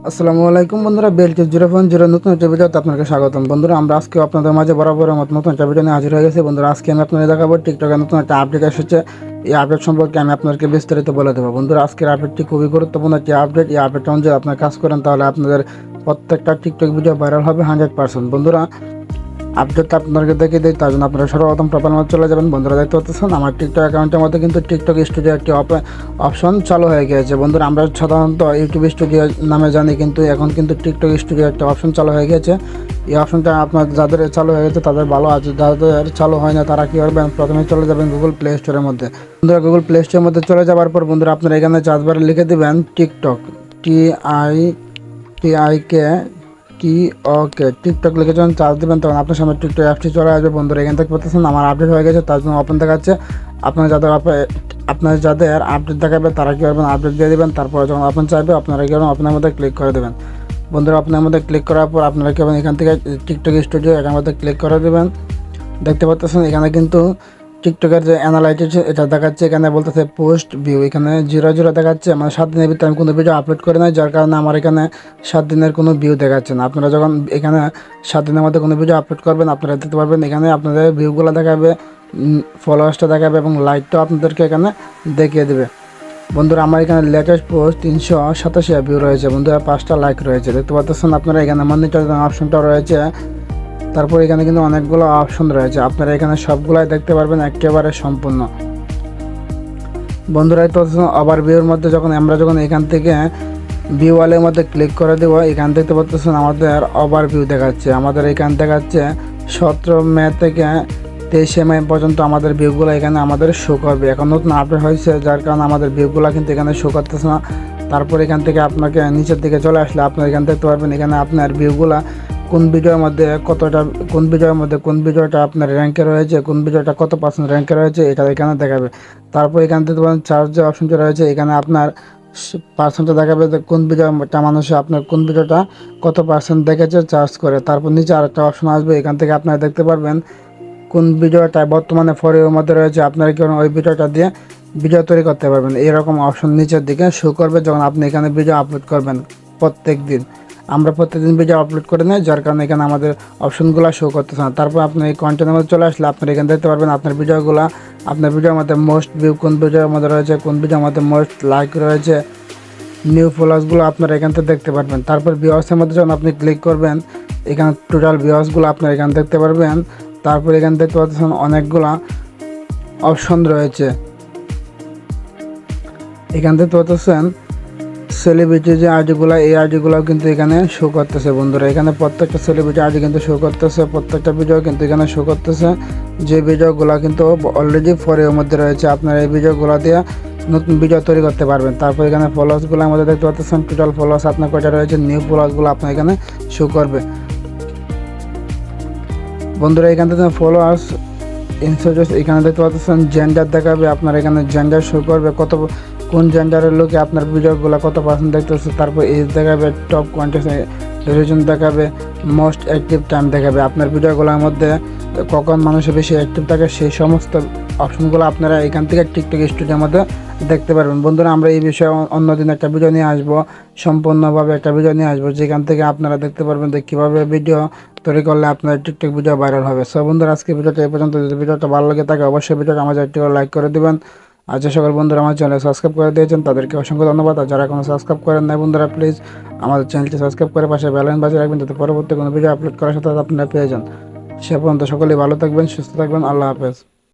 আসসালামু আলাইকুম বন্ধুরা, বেলটি 0.0 নতুন একটা ভিডিওতে আপনাকে স্বাগতম। বন্ধুরা, আমরা আজকে আপনাদের মাঝে বরাবরের মতো নতুন একটা ভিডিও নিয়ে হাজির হয়ে গেছি। বন্ধুরা, আজকে আমি আপনাদের দেখাবো টিকটকে নতুন একটা আপডেট এসেছে। এই আপডেট সম্পর্কে আমি আপনাদেরকে বিস্তারিত বলে দেবো। বন্ধুরা, আজকের আপডেটটি খুবই গুরুত্বপূর্ণ একটি আপডেট। এই আপডেট অনুযায়ী আপনার কাজ করেন তাহলে আপনাদের প্রত্যেকটা টিকটক ভিডিও ভাইরাল হবে 100%। বন্ধুরা, আপডেটটা আপনাদেরকে দেখে দিই, তার জন্য আপনারা সর্বপ্রথম প্রোফাইল মধ্যে চলে যাবেন। বন্ধুরা, দেখতে পাচ্ছেন আমার টিকটক অ্যাকাউন্টের মধ্যে কিন্তু টিকটক স্টুডিও একটি অপশন চালু হয়ে গিয়েছে। বন্ধুরা, আমরা সাধারণত ইউটিউব স্টুডিও নামে জানি, কিন্তু এখন কিন্তু টিকটক স্টুডিও একটা অপশন চালু হয়ে গেছে। এই অপশনটা আপনার যাদের চালু হয়ে গেছে তাদের ভালো আছে, যাদের চালু হয় না তারা কী করবেন, প্রথমে চলে যাবেন গুগল প্লে স্টোরের মধ্যে। বন্ধুরা, গুগল প্লে স্টোরের মধ্যে চলে যাওয়ার পর বন্ধুরা আপনারা এখানে সার্চ বারে লিখে দেবেন টিকটক, TIK টিকটক লিখে যখন চার্জ দেবেন তখন আপনার সামনে টিকটক অ্যাপটি চলে আসবে। বন্ধুরা, এখান থেকে পাচ্ছেন আমার আপডেট হয়ে গেছে, তার জন্য ওপেন দেখাচ্ছে। আপনার যাদের আপডেট দেখাবে তারা কী করবেন, আপডেট দিয়ে দেবেন। তারপরে যখন ওপেন চাইবে আপনারা কী করবেন, আপনার মধ্যে ক্লিক করে দেবেন। বন্ধুরা, আপনার মধ্যে ক্লিক করার পর আপনারা কী করবেন, এখান থেকে টিকটক স্টুডিও এটার মধ্যে ক্লিক করে দেবেন। দেখতে পাচ্ছেন এখানে কিন্তু টিকটকের যে অ্যানালাইটিক্স এটা দেখাচ্ছে, এখানে বলতেছে পোস্ট ভিউ, এখানে 0 দেখাচ্ছে। মানে 7 দিনের ভিতরে আমি কোনো ভিডিও আপলোড করে নাই, যার কারণে আমার এখানে 7 দিনের কোনো ভিউ দেখাচ্ছে না। আপনারা যখন এখানে 7 দিনের মধ্যে কোনো ভিডিও আপলোড করবেন আপনারা দেখতে পারবেন এখানে আপনাদের ভিউগুলো দেখাবে, ফলোয়ার্সটা দেখাবে এবং লাইকটাও আপনাদেরকে এখানে দেখিয়ে দেবে। বন্ধুরা, আমার এখানে লেটেস্ট পোস্ট 387 ভিউ রয়েছে। বন্ধুরা, 5টা লাইক রয়েছে। দেখতে পাচ্ছেন আপনারা এখানে মনিটরিং অপশনটা রয়েছে। তারপর এখানে কিন্তু অনেকগুলো অপশন রয়েছে, আপনারা এখানে সবগুলাই দেখতে পারবেন একেবারে সম্পূর্ণ। বন্ধুরা, তো ওভারভিউর মধ্যে যখন এখান থেকে ভিউ ওয়ালের মধ্যে ক্লিক করে দেব, এখান দেখতে পাচ্ছেন আমাদের ওভারভিউ দেখাচ্ছে। আমাদের এখান দেখাচ্ছে 17 মে থেকে 23 মে পর্যন্ত আমাদের ভিউগুলো এখানে আমাদের শো করবে। এখন নতুন আপডেট হয়েছে যার কারণে আমাদের ভিউগুলো কিন্তু এখানে শো করতেছে না। তারপর এখান থেকে আপনাকে নিচের দিকে চলে আসলে আপনার এখান দেখতে পারবেন এখানে আপনার ভিউগুলা কোন ভিডিওর মধ্যে কতটা, কোন ভিডিওটা আপনার র্যাঙ্কে রয়েছে, কোন ভিডিওটা কত % র্যাঙ্কে রয়েছে এটা এখানে দেখাবে। তারপর এখান থেকে চার্জ যে অপশনটা রয়েছে এখানে আপনার পার্সেন্টটা দেখাবে, কোন ভিডিওটা মানুষে আপনার কোন ভিডিওটা কত % দেখেছে চার্জ করে। তারপর নিচে আরেকটা অপশন আসবে, এখান থেকে আপনারা দেখতে পারবেন কোন ভিডিওটা বর্তমানে ফর ইউর মধ্যে রয়েছে, আপনারা কি ওই ভিডিওটা দিয়ে ভিডিও তৈরি করতে পারবেন। এরকম অপশন নিচের দিকে শো করবে যখন আপনি এখানে ভিডিও আপলোড করবেন প্রত্যেক দিন। আমরা প্রত্যেকদিন ভিডিও আপলোড করে নেই, যার কারণে এখানে আমাদের অপশনগুলো শো করতেছে না। তারপর আপনি এই কন্টেন্টের মধ্যে চলে আসলে আপনারা এখানে দেখতে পারবেন আপনার ভিডিওর মধ্যে মোস্ট ভিউ কোন ভিডিওর মধ্যে রয়েছে, কোন ভিডিওর মধ্যে মোস্ট লাইক রয়েছে, নিউ ফলোয়ার্সগুলো আপনারা এখান থেকে দেখতে পারবেন। তারপর ভিউয়ার্সের মধ্যে যখন আপনি ক্লিক করবেন এখানে টোটাল ভিউয়ার্সগুলো আপনারা এখানে দেখতে পারবেন। তারপর এখানে দেখতে পাচ্ছেন অনেকগুলা অপশন রয়েছে। এখান থেকে পাচ্ছেন সেলিব্রিটি যে আইডিগুলো, এই আইডিগুলোও কিন্তু এখানে শো করতেছে। বন্ধুরা, এখানে প্রত্যেকটা সেলিব্রিটি আইডি কিন্তু শো করতেছে, প্রত্যেকটা ভিডিও কিন্তু এখানে শো করতেছে, যে ভিডিওগুলো কিন্তু অলরেডি ফর এর মধ্যে রয়েছে। আপনারা এই ভিডিওগুলো দিয়ে নতুন ভিডিও তৈরি করতে পারবেন। তারপর এখানে ফলোয়ার্সগুলো আমাদের দেখতে পাচ্ছেন, টোটাল ফলোয়ার্স আপনার কয়টা রয়েছে, নিউ ফলোয়ার্সগুলো আপনার এখানে শো করবে। বন্ধুরা, এখান থেকে ফলোয়ার্স ইনস্টাগ্রাম এখানে দেখতে পাচ্ছেন জেন্ডার দেখাবে, আপনার এখানে জেন্ডার শো করবে, কোন জেন্ডারের লোকে আপনার ভিডিওগুলো কত % দেখতেছে। তারপর এজ দেখাবে, টপ কন্টেন্ট রিজন দেখাবে, মোস্ট অ্যাক্টিভ টাইম দেখাবে, আপনার ভিডিওগুলোর মধ্যে কখন মানুষের বেশি অ্যাক্টিভ থাকে সেই সমস্ত অপশনগুলো আপনারা এখান থেকে টিকটক স্টুডিওর মধ্যে দেখতে পারবেন। বন্ধুরা, আমরা এই বিষয়ে অন্যদিন একটা ভিডিও নিয়ে আসবো, সম্পূর্ণভাবে একটা ভিডিও নিয়ে আসবো, যেখান থেকে আপনারা দেখতে পারবেন যে কীভাবে ভিডিও তৈরি করলে আপনার টিকটক ভিডিও ভাইরাল হবে। সো বন্ধুরা, আজকে ভিডিওটা এই পর্যন্ত। যদি ভিডিওটা ভালো লাগে থাকে অবশ্যই ভিডিওটা আমাদের একটি লাইক করে দেবেন। আর যে সকল বন্ধুরা আমার চ্যানেল সাবস্ক্রাইব করে দিয়েছেন তাদেরকে অসংখ্য ধন্যবাদ। আর যারা কোনো সাবস্ক্রাইব করেন নাই বন্ধুরা, প্লিজ আমাদের চ্যানেলটি সাবস্ক্রাইব করে পাশে বেল আইকন বাজিয়ে রাখবেন, যাতে পরবর্তী কোনো ভিডিও আপলোড করার সাথে আপনারা পেয়ে যান। সে পর্যন্ত সকলেই ভালো থাকবেন, সুস্থ থাকবেন। আল্লাহ হাফেজ।